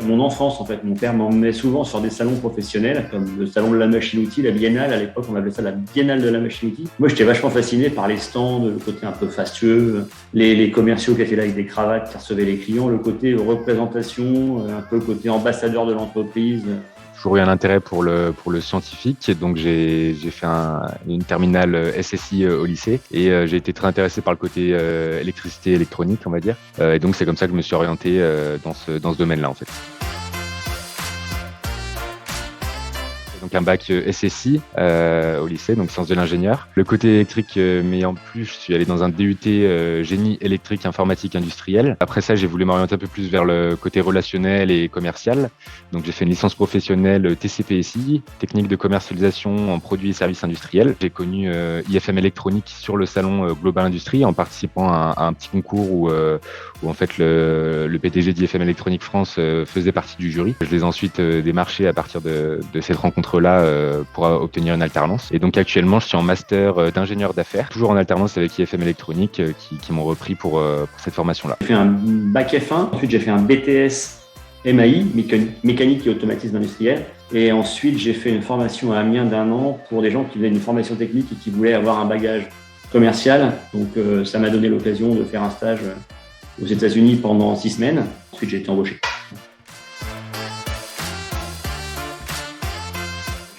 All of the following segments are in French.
Mon enfance, en fait, mon père m'emmenait souvent sur des salons professionnels, comme le salon de la machine-outil, la biennale. À l'époque, on appelait ça la biennale de la machine-outil. Moi, j'étais vachement fasciné par les stands, le côté un peu fastueux, les commerciaux qui étaient là avec des cravates, qui recevaient les clients, le côté représentation, un peu le côté ambassadeur de l'entreprise. Toujours eu un intérêt pour le scientifique, donc j'ai fait une terminale SSI au lycée et j'ai été très intéressé par le côté électricité électronique, on va dire. Et donc c'est comme ça que je me suis orienté dans ce domaine-là en fait. Donc un bac SSI au lycée, donc sciences de l'ingénieur. Le côté électrique m'ayant plu, je suis allé dans un DUT génie électrique informatique industriel. Après ça, j'ai voulu m'orienter un peu plus vers le côté relationnel et commercial. Donc j'ai fait une licence professionnelle TCPSI, technique de commercialisation en produits et services industriels. J'ai connu IFM électronique sur le salon Global Industrie en participant à un petit concours où en fait le PDG d'IFM électronique France faisait partie du jury. Je les ai ensuite démarchés à partir de cette rencontre-là pour obtenir une alternance. Et donc actuellement, je suis en master d'ingénieur d'affaires, toujours en alternance avec IFM électronique qui m'ont repris pour cette formation-là. J'ai fait un bac F1, ensuite j'ai fait un BTS MAI, mécanique et automatisme industriel. Et ensuite, j'ai fait une formation à Amiens d'1 an pour des gens qui faisaient une formation technique et qui voulaient avoir un bagage commercial. Donc ça m'a donné l'occasion de faire un stage aux États-Unis pendant 6 semaines. Ensuite, j'ai été embauché.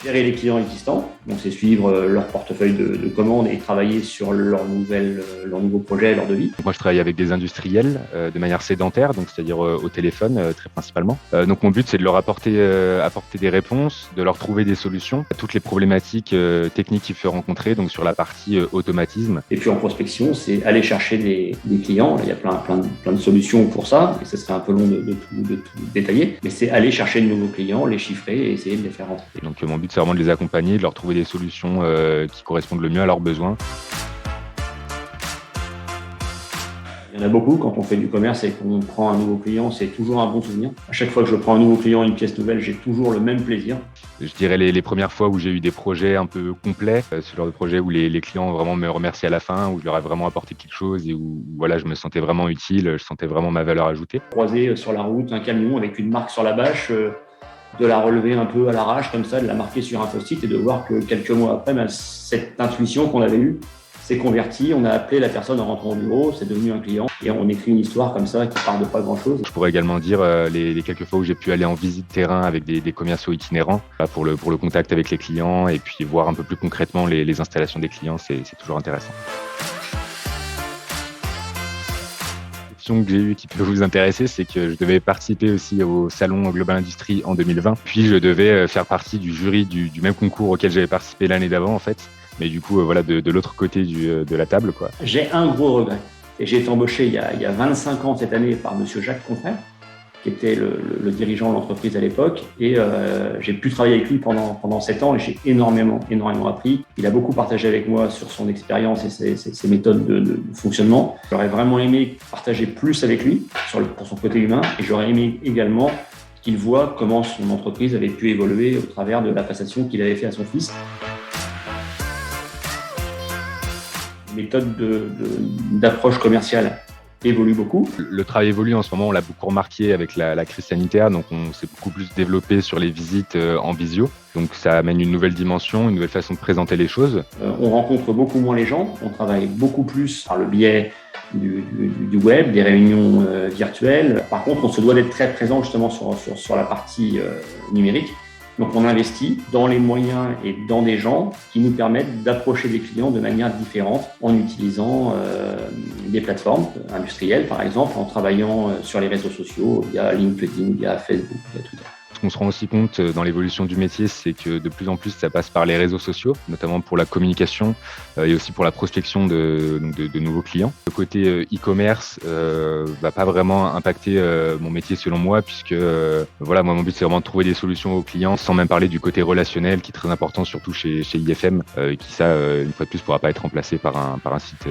Gérer les clients existants, donc c'est suivre leur portefeuille de commandes et travailler sur leur nouveau projet, leur devis. Moi, je travaille avec des industriels de manière sédentaire, donc c'est-à-dire au téléphone très principalement. Donc mon but, c'est de leur apporter des réponses, de leur trouver des solutions à toutes les problématiques techniques qu'ils peuvent rencontrer, donc sur la partie automatisme. Et puis en prospection, c'est aller chercher des clients. Il y a plein de solutions pour ça, et ce serait un peu long de tout détailler, mais c'est aller chercher de nouveaux clients, les chiffrer et essayer de les faire rentrer. Donc mon but, c'est vraiment de les accompagner, de leur trouver des solutions qui correspondent le mieux à leurs besoins. Il y en a beaucoup quand on fait du commerce et qu'on prend un nouveau client, c'est toujours un bon souvenir. À chaque fois que je prends un nouveau client, une pièce nouvelle, j'ai toujours le même plaisir. Je dirais les premières fois où j'ai eu des projets un peu complets, ce genre de projet où les clients vraiment me remerciaient à la fin, où je leur ai vraiment apporté quelque chose et où voilà, je me sentais vraiment utile, je sentais vraiment ma valeur ajoutée. Croiser sur la route un camion avec une marque sur la bâche, de la relever un peu à l'arrache comme ça, de la marquer sur un post-it et de voir que quelques mois après, cette intuition qu'on avait eue s'est convertie. On a appelé la personne en rentrant au bureau, c'est devenu un client et on écrit une histoire comme ça qui part de pas grand-chose. Je pourrais également dire les quelques fois où j'ai pu aller en visite terrain avec des commerciaux itinérants pour le contact avec les clients et puis voir un peu plus concrètement les installations des clients, c'est toujours intéressant. Que j'ai eu qui peut vous intéresser, c'est que je devais participer aussi au salon Global Industrie en 2020. Puis je devais faire partie du jury du même concours auquel j'avais participé l'année d'avant en fait. Mais du coup, voilà, de l'autre côté de la table, quoi. J'ai un gros regret. Et j'ai été embauché il y a 25 ans cette année par monsieur Jacques Confrère, qui était le dirigeant de l'entreprise à l'époque. Et j'ai pu travailler avec lui pendant 7 ans et j'ai énormément appris. Il a beaucoup partagé avec moi sur son expérience et ses méthodes de fonctionnement. J'aurais vraiment aimé partager plus avec lui pour son côté humain et j'aurais aimé également qu'il voit comment son entreprise avait pu évoluer au travers de la passation qu'il avait fait à son fils. Méthode d'approche commerciale évolue beaucoup. Le travail évolue en ce moment, on l'a beaucoup remarqué avec la crise sanitaire, donc on s'est beaucoup plus développé sur les visites en visio. Donc ça amène une nouvelle dimension, une nouvelle façon de présenter les choses. On rencontre beaucoup moins les gens, on travaille beaucoup plus par le biais du web, des réunions virtuelles. Par contre, on se doit d'être très présent justement sur la partie numérique. Donc on investit dans les moyens et dans des gens qui nous permettent d'approcher des clients de manière différente en utilisant des plateformes industrielles par exemple, en travaillant sur les réseaux sociaux via LinkedIn, via Facebook, via Twitter. Ce qu'on se rend aussi compte dans l'évolution du métier, c'est que de plus en plus, ça passe par les réseaux sociaux, notamment pour la communication et aussi pour la prospection de nouveaux clients. Le côté e-commerce va pas vraiment impacter mon métier selon moi, puisque voilà, moi mon but c'est vraiment de trouver des solutions aux clients, sans même parler du côté relationnel qui est très important, surtout chez IFM, qui ça, une fois de plus, pourra pas être remplacé par un site.